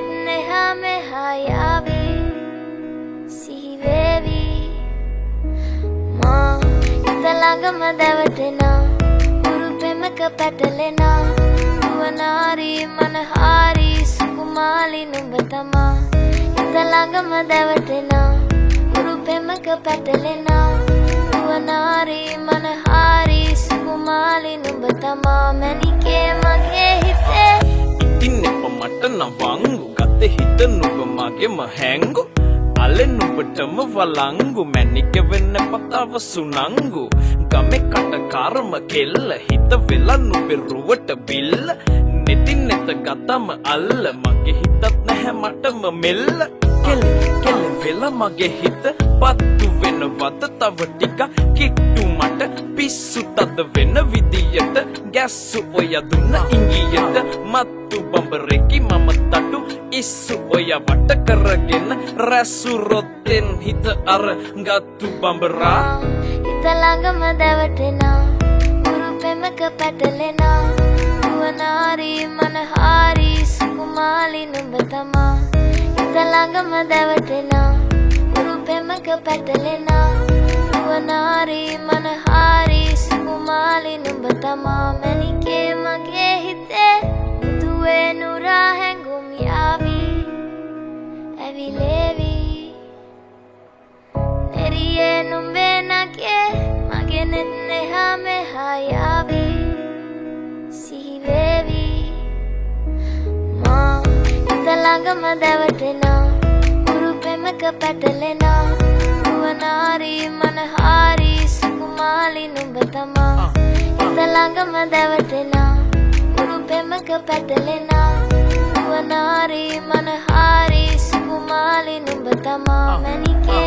neha me hayavi sihivevi ma italangama davatena guru pemaka patalena nuwanari manahari sukumali numbatama italangama davatena guru pemaka patalena nuwanari manahari sukumali numbatama manike mage hite ඉතින් මට නවංගු ගත හිත නුඹ මගේම හැංගු අලෙ නුඹටම වලංගු මැනික වෙන්න පතාව සුනංගු ගමේ කටකාරම කෙල්ල හිත වෙලා නුඹේ රුවට බිල්ල නෙතින් නෙත ගතම අල්ල මගේ හිතත් නැහැ මටම මෙල්ල කෙල කෙල වෙලා මගේ හිත පත්තු වෙනවද තව ටික කිට්ටු මට පිස්සු තද වෙන විදියට ගැස්සු ඔය දුන්න ඉංගියට මත්තු බඹරෙකි මම තටු ඉස්සු ඔය වට කරගෙන රැසු රොත්තෙන් හිත අර ගත්තු බඹරා ඉතලංගම දැවටෙනා ගුරු පෙමක පැටලෙනා නුවනාරි මනහාරි සුකුමාලි නුඹ තමා ඉතලංගම දැවටෙනා ගුරු පෙමක පැටලෙනා නුවනාරි මනහාරි සුකුමාලි නුඹ තමා මැනිකේ මගේ හිතේ මුතුවේ නුරා හැඟුම් යාවි ඇවිලේවි නෙරියේ නුඹේ නගේ මගේ neha me hayavi sihivevi ma italangama davatena guru pemaka patalena nuwanari manahari sukumali numba tama italangama davatena guru pemaka patalena nuwanari manahari sukumali numba tama manike